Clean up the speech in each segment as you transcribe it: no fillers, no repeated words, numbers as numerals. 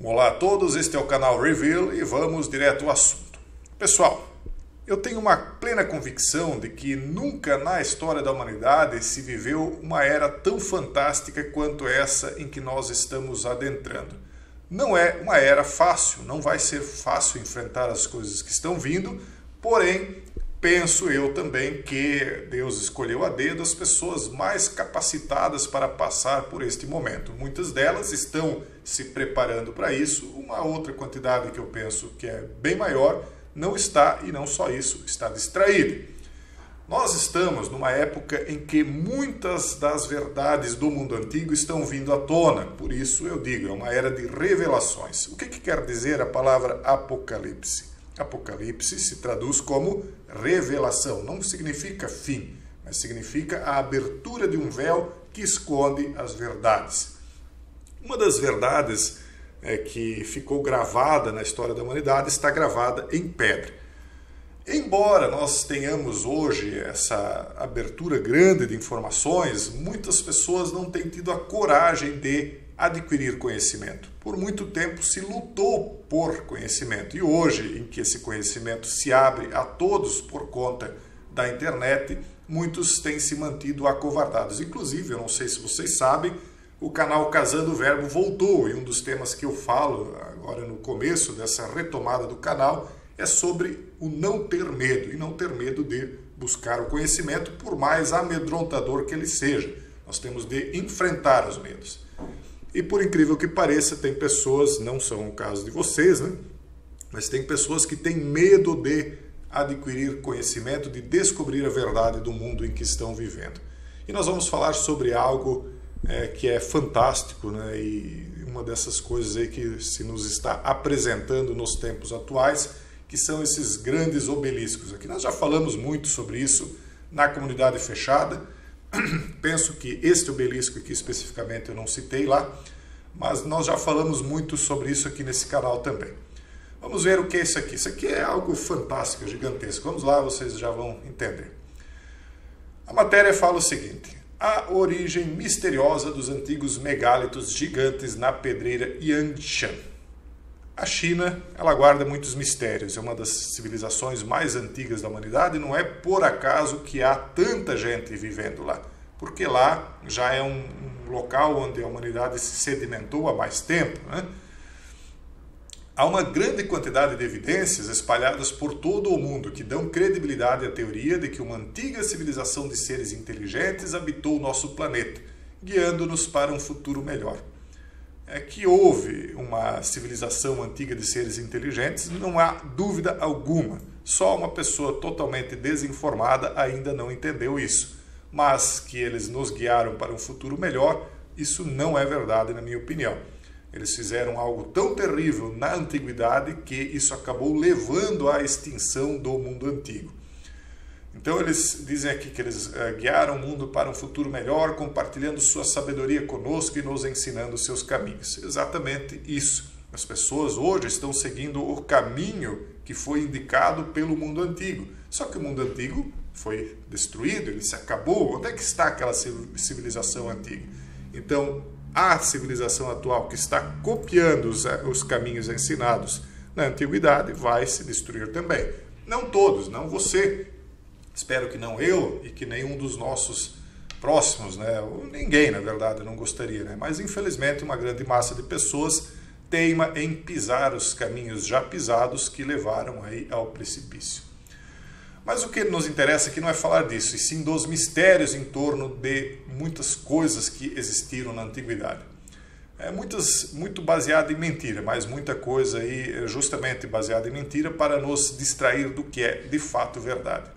Olá a todos, este é o canal Reveal e vamos direto ao assunto. Pessoal, eu tenho uma plena convicção de que nunca na história da humanidade se viveu uma era tão fantástica quanto essa em que nós estamos adentrando. Não é uma era fácil, não vai ser fácil enfrentar as coisas que estão vindo, porém, penso eu também que Deus escolheu a dedo as pessoas mais capacitadas para passar por este momento. Muitas delas estão se preparando para isso, uma outra quantidade que eu penso que é bem maior não está, e não só isso, está distraída. Nós estamos numa época em que muitas das verdades do mundo antigo estão vindo à tona, por isso eu digo, é uma era de revelações. O que quer dizer a palavra Apocalipse? Apocalipse se traduz como revelação, não significa fim, mas significa a abertura de um véu que esconde as verdades. Uma das verdades que ficou gravada na história da humanidade está gravada em pedra. Embora nós tenhamos hoje essa abertura grande de informações, muitas pessoas não têm tido a coragem de adquirir conhecimento. Por muito tempo se lutou por conhecimento e hoje, em que esse conhecimento se abre a todos por conta da internet, muitos têm se mantido acovardados. Inclusive, eu não sei se vocês sabem, o canal Casando o Verbo voltou e um dos temas que eu falo agora no começo dessa retomada do canal é sobre o não ter medo e não ter medo de buscar o conhecimento, por mais amedrontador que ele seja. Nós temos de enfrentar os medos. E por incrível que pareça, tem pessoas, não são o caso de vocês, né? Mas tem pessoas que têm medo de adquirir conhecimento, de descobrir a verdade do mundo em que estão vivendo. E nós vamos falar sobre algo que é fantástico, né? E uma dessas coisas aí que se nos está apresentando nos tempos atuais, que são esses grandes obeliscos. Aqui nós já falamos muito sobre isso na comunidade fechada. Penso que este obelisco aqui especificamente eu não citei lá, mas nós já falamos muito sobre isso aqui nesse canal também. Vamos ver o que é isso aqui. Isso aqui é algo fantástico, gigantesco. Vamos lá, vocês já vão entender. A matéria fala o seguinte: a origem misteriosa dos antigos megálitos gigantes na pedreira Yangshan. A China, ela guarda muitos mistérios, é uma das civilizações mais antigas da humanidade e não é por acaso que há tanta gente vivendo lá, porque lá já é um local onde a humanidade se sedimentou há mais tempo, né? Há uma grande quantidade de evidências espalhadas por todo o mundo que dão credibilidade à teoria de que uma antiga civilização de seres inteligentes habitou o nosso planeta, guiando-nos para um futuro melhor. É que houve uma civilização antiga de seres inteligentes, não há dúvida alguma. Só uma pessoa totalmente desinformada ainda não entendeu isso. Mas que eles nos guiaram para um futuro melhor, isso não é verdade, na minha opinião. Eles fizeram algo tão terrível na antiguidade que isso acabou levando à extinção do mundo antigo. Então eles dizem aqui que eles guiaram o mundo para um futuro melhor, compartilhando sua sabedoria conosco e nos ensinando seus caminhos. Exatamente isso. As pessoas hoje estão seguindo o caminho que foi indicado pelo mundo antigo. Só que o mundo antigo foi destruído, ele se acabou. Onde é que está aquela civilização antiga? Então, a civilização atual que está copiando os caminhos ensinados na antiguidade vai se destruir também. Não todos, não você. Espero que não eu e que nenhum dos nossos próximos, né? Ou ninguém, na verdade, não gostaria, né? Mas, infelizmente, uma grande massa de pessoas teima em pisar os caminhos já pisados que levaram aí ao precipício. Mas o que nos interessa aqui não é falar disso, e sim dos mistérios em torno de muitas coisas que existiram na antiguidade. Muito baseado em mentira, mas muita coisa aí justamente baseada em mentira para nos distrair do que é de fato verdade.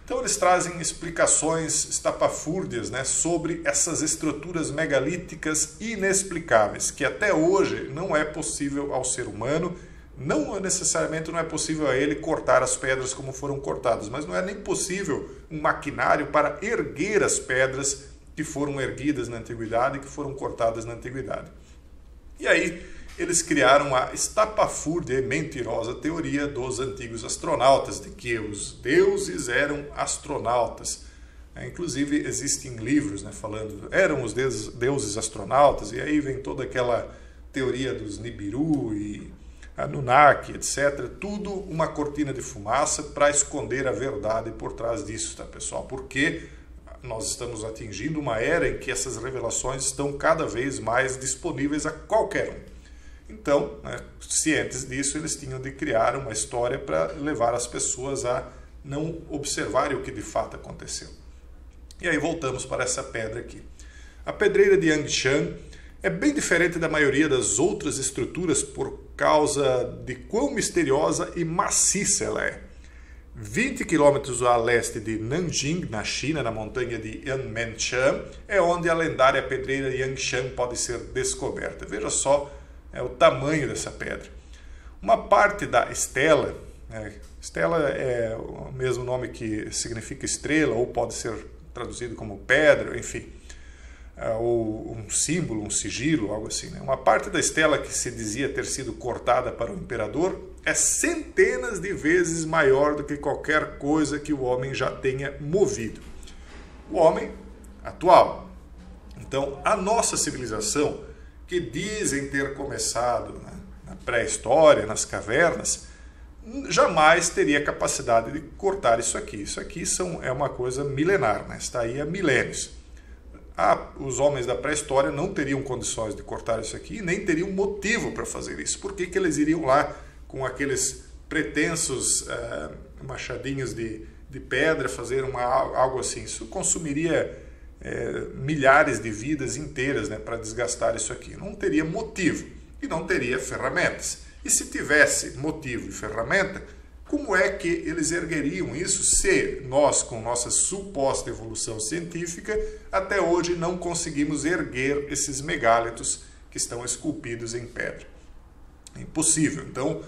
Então eles trazem explicações estapafúrdias, né, sobre essas estruturas megalíticas inexplicáveis, que até hoje não é possível ao ser humano, não é possível a ele cortar as pedras como foram cortadas, mas não é nem possível um maquinário para erguer as pedras que foram erguidas na antiguidade e que foram cortadas na antiguidade. E aí eles criaram a estapafúrdia e mentirosa teoria dos antigos astronautas, de que os deuses eram astronautas. Inclusive existem livros, né, falando, eram os deuses astronautas, e aí vem toda aquela teoria dos Nibiru e Anunnaki, etc. Tudo uma cortina de fumaça para esconder a verdade por trás disso, tá, pessoal? Porque nós estamos atingindo uma era em que essas revelações estão cada vez mais disponíveis a qualquer um. Então, né, cientes disso, eles tinham de criar uma história para levar as pessoas a não observarem o que de fato aconteceu. E aí voltamos para essa pedra aqui. A pedreira de Yangshan é bem diferente da maioria das outras estruturas por causa de quão misteriosa e maciça ela é. 20 quilômetros a leste de Nanjing, na China, na montanha de Yanmenchen, é onde a lendária pedreira Yangshan pode ser descoberta. Veja só o tamanho dessa pedra. Uma parte da estela, estela é o mesmo nome que significa estrela, ou pode ser traduzido como pedra, enfim, ou um símbolo, um sigilo, algo assim. Uma parte da estela que se dizia ter sido cortada para o imperador é centenas de vezes maior do que qualquer coisa que o homem já tenha movido. O homem atual. Então, a nossa civilização, que dizem ter começado na pré-história, nas cavernas, jamais teria capacidade de cortar isso aqui. Isso aqui é uma coisa milenar, né? Está aí há milênios. Os homens da pré-história não teriam condições de cortar isso aqui, nem teriam motivo para fazer isso. Por que eles iriam lá com aqueles pretensos machadinhos de pedra fazer algo assim? Isso consumiria milhares de vidas inteiras, né, para desgastar isso aqui. Não teria motivo e não teria ferramentas. E se tivesse motivo e ferramenta, como é que eles ergueriam isso se nós, com nossa suposta evolução científica, até hoje não conseguimos erguer esses megálitos que estão esculpidos em pedra? É impossível. Então,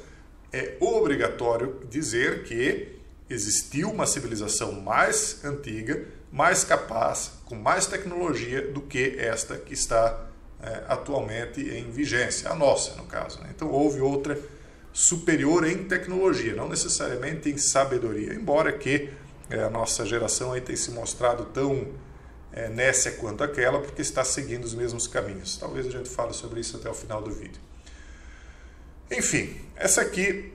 é obrigatório dizer que existiu uma civilização mais antiga, mais capaz, com mais tecnologia do que esta que está atualmente em vigência, a nossa, no caso. Né? Então, houve outra superior em tecnologia, não necessariamente em sabedoria, embora que a nossa geração aí tenha se mostrado tão nécia quanto aquela, porque está seguindo os mesmos caminhos. Talvez a gente fale sobre isso até o final do vídeo. Enfim, essa aqui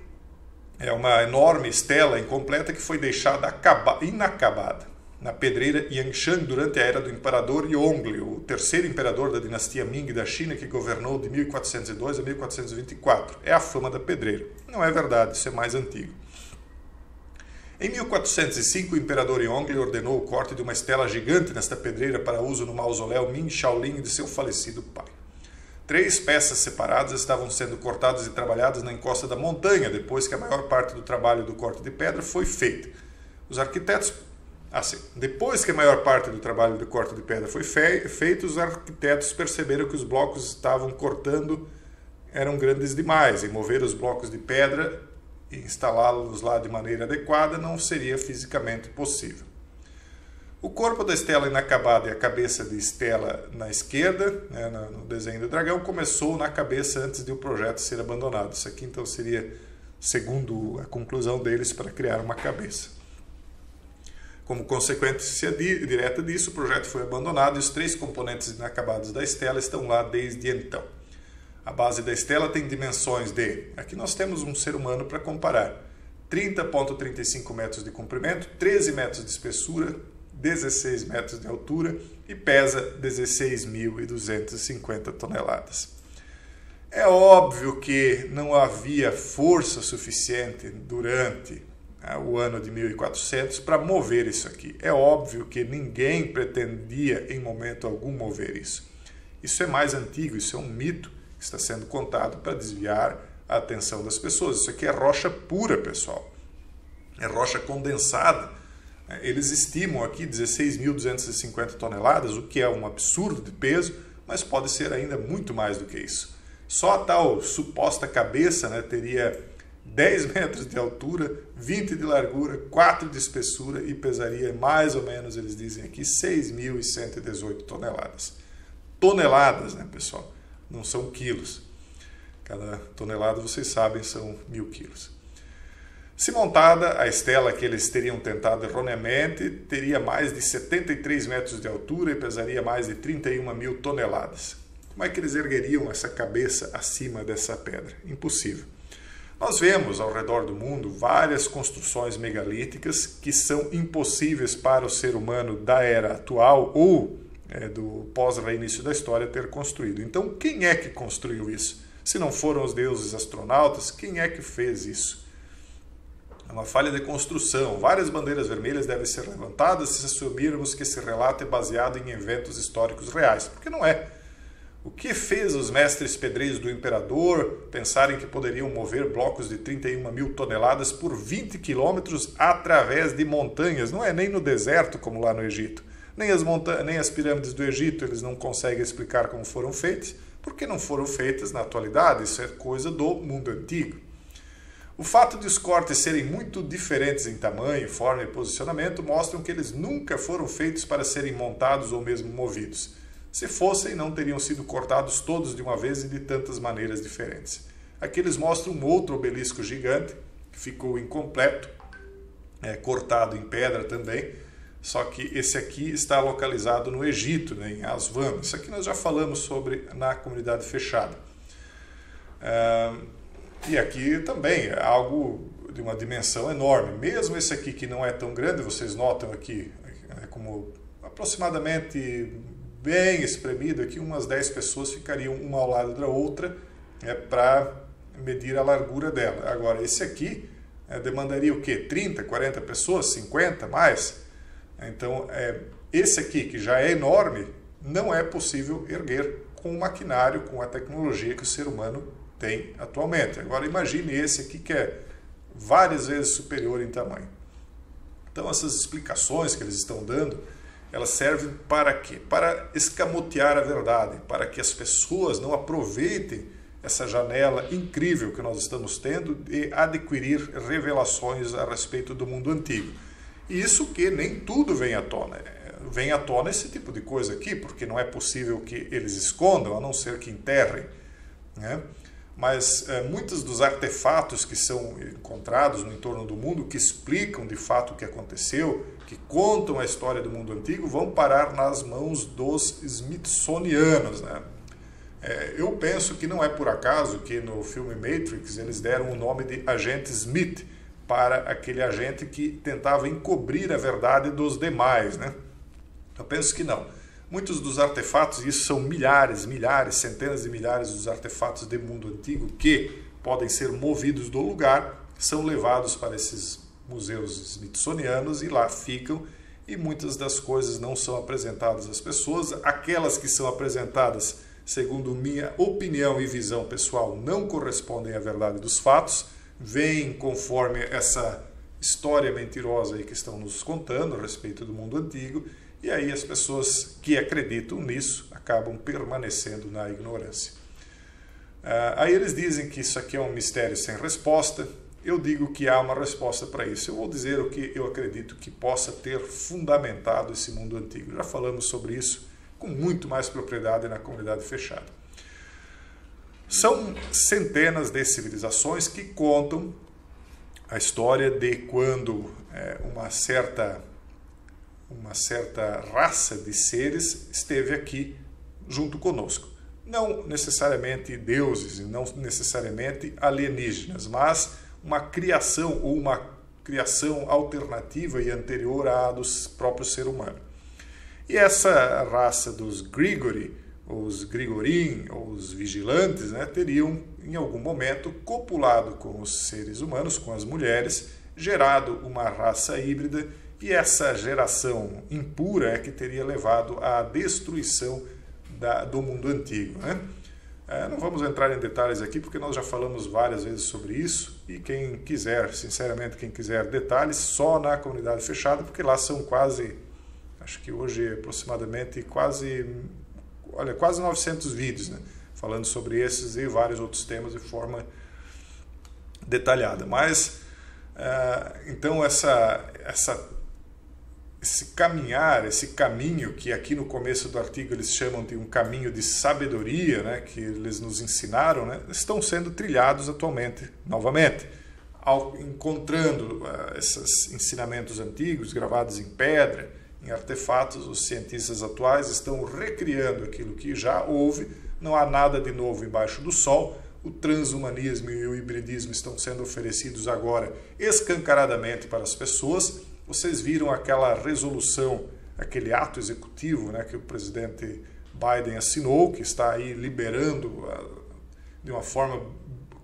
é uma enorme estela incompleta que foi deixada inacabada na pedreira Yangshan durante a era do imperador Yongle, o terceiro imperador da dinastia Ming da China, que governou de 1402 a 1424. É a fama da pedreira. Não é verdade, isso é mais antigo. Em 1405, o imperador Yongle ordenou o corte de uma estela gigante nesta pedreira para uso no mausoléu Ming Shaolin de seu falecido pai. 3 peças separadas estavam sendo cortadas e trabalhadas na encosta da montanha, depois que a maior parte do trabalho do corte de pedra foi feita. Os arquitetos Depois que a maior parte do trabalho de corte de pedra foi feito, os arquitetos perceberam que os blocos estavam cortando eram grandes demais, e mover os blocos de pedra e instalá-los lá de maneira adequada não seria fisicamente possível. O corpo da estela inacabada e a cabeça de estela na esquerda, né, no desenho do dragão, começou na cabeça antes de o projeto ser abandonado. Isso aqui então seria, segundo a conclusão deles, para criar uma cabeça. Como consequência direta disso, o projeto foi abandonado e os 3 componentes inacabados da estela estão lá desde então. A base da estela tem dimensões de... Aqui nós temos um ser humano para comparar. 30,35 metros de comprimento, 13 metros de espessura, 16 metros de altura e pesa 16.250 toneladas. É óbvio que não havia força suficiente durante o ano de 1400 para mover isso aqui. É óbvio que ninguém pretendia em momento algum mover isso. Isso é mais antigo, isso é um mito que está sendo contado para desviar a atenção das pessoas. Isso aqui é rocha pura, pessoal. É rocha condensada. Eles estimam aqui 16.250 toneladas, o que é um absurdo de peso, mas pode ser ainda muito mais do que isso. Só a tal suposta cabeça, né, teria 10 metros de altura, 20 de largura, 4 de espessura e pesaria mais ou menos, eles dizem aqui, 6.118 toneladas. Toneladas, né, pessoal? Não são quilos. Cada tonelada, vocês sabem, são 1.000 quilos. Se montada, a estela que eles teriam tentado erroneamente teria mais de 73 metros de altura e pesaria mais de 31 mil toneladas. Como é que eles ergueriam essa cabeça acima dessa pedra? Impossível. Nós vemos ao redor do mundo várias construções megalíticas que são impossíveis para o ser humano da era atual ou do pós-reinício da história ter construído. Então, quem é que construiu isso? Se não foram os deuses astronautas, quem é que fez isso? É uma falha de construção. Várias bandeiras vermelhas devem ser levantadas se assumirmos que esse relato é baseado em eventos históricos reais, porque não é. O que fez os mestres pedreiros do imperador pensarem que poderiam mover blocos de 31 mil toneladas por 20 quilômetros através de montanhas? Não é nem no deserto, como lá no Egito. Nem as pirâmides do Egito eles não conseguem explicar como foram feitas, porque não foram feitas na atualidade. Isso é coisa do mundo antigo. O fato de os cortes serem muito diferentes em tamanho, forma e posicionamento mostram que eles nunca foram feitos para serem montados ou mesmo movidos. Se fossem, não teriam sido cortados todos de uma vez e de tantas maneiras diferentes. Aqui eles mostram um outro obelisco gigante, que ficou incompleto, cortado em pedra também, só que esse aqui está localizado no Egito, em Aswan. Isso aqui nós já falamos sobre na comunidade fechada. E aqui também é algo de uma dimensão enorme. Mesmo esse aqui que não é tão grande, vocês notam aqui, como aproximadamente bem espremido, aqui umas 10 pessoas ficariam uma ao lado da outra para medir a largura dela. Agora, esse aqui demandaria o quê? 30, 40 pessoas, 50, mais? Então, esse aqui, que já é enorme, não é possível erguer com o maquinário, com a tecnologia que o ser humano tem atualmente. Agora, imagine esse aqui que é várias vezes superior em tamanho. Então, essas explicações que eles estão dando, elas servem para quê? Para escamotear a verdade, para que as pessoas não aproveitem essa janela incrível que nós estamos tendo de adquirir revelações a respeito do mundo antigo. E isso que nem tudo vem à tona. Vem à tona esse tipo de coisa aqui, porque não é possível que eles escondam, a não ser que enterrem, né? Mas muitos dos artefatos que são encontrados no entorno do mundo, que explicam de fato o que aconteceu, que contam a história do mundo antigo, vão parar nas mãos dos Smithsonianos, né? Eu penso que não é por acaso que no filme Matrix eles deram o nome de Agente Smith para aquele agente que tentava encobrir a verdade dos demais, né? Eu penso que não. Muitos dos artefatos, e isso são milhares, centenas de milhares dos artefatos do mundo antigo que podem ser movidos do lugar, são levados para esses museus smithsonianos e lá ficam, e muitas das coisas não são apresentadas às pessoas. Aquelas que são apresentadas, segundo minha opinião e visão pessoal, não correspondem à verdade dos fatos, vêm conforme essa história mentirosa aí que estão nos contando a respeito do mundo antigo. E aí as pessoas que acreditam nisso acabam permanecendo na ignorância. Aí eles dizem que isso aqui é um mistério sem resposta. Eu digo que há uma resposta para isso. Eu vou dizer o que eu acredito que possa ter fundamentado esse mundo antigo. Já falamos sobre isso com muito mais propriedade na comunidade fechada. São centenas de civilizações que contam a história de quando uma certa raça de seres esteve aqui junto conosco. Não necessariamente deuses e não necessariamente alienígenas, mas uma criação ou uma criação alternativa e anterior à do próprio ser humano. E essa raça dos Grigori, os Grigorin, ou os vigilantes, né, teriam em algum momento copulado com os seres humanos, com as mulheres, gerado uma raça híbrida. E essa geração impura é que teria levado à destruição do mundo antigo, né? Não vamos entrar em detalhes aqui, porque nós já falamos várias vezes sobre isso, e quem quiser, sinceramente, quem quiser detalhes, só na comunidade fechada, porque lá são quase, acho que hoje aproximadamente quase 900 vídeos, né? Falando sobre esses e vários outros temas de forma detalhada. Mas, então, esse caminho que aqui no começo do artigo eles chamam de um caminho de sabedoria, né, que eles nos ensinaram, né, estão sendo trilhados atualmente, novamente, encontrando esses ensinamentos antigos gravados em pedra, em artefatos. Os cientistas atuais estão recriando aquilo que já houve, não há nada de novo embaixo do sol. O transhumanismo e o hibridismo estão sendo oferecidos agora escancaradamente para as pessoas. Vocês viram aquela resolução, aquele ato executivo, né, que o presidente Biden assinou, que está aí liberando de uma forma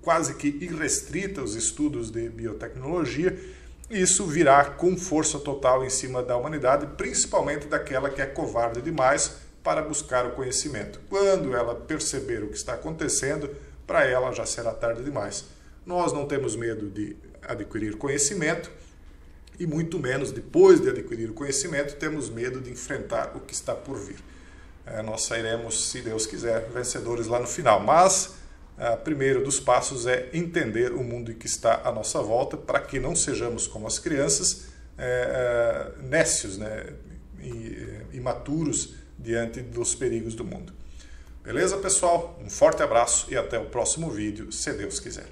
quase que irrestrita os estudos de biotecnologia. Isso virá com força total em cima da humanidade, principalmente daquela que é covarde demais para buscar o conhecimento. Quando ela perceber o que está acontecendo, para ela já será tarde demais. Nós não temos medo de adquirir conhecimento e muito menos, depois de adquirir o conhecimento, temos medo de enfrentar o que está por vir. Nós sairemos, se Deus quiser, vencedores lá no final. Mas, primeiro dos passos é entender o mundo em que está à nossa volta, para que não sejamos como as crianças, nécios, né, imaturos diante dos perigos do mundo. Beleza, pessoal? Um forte abraço e até o próximo vídeo, se Deus quiser.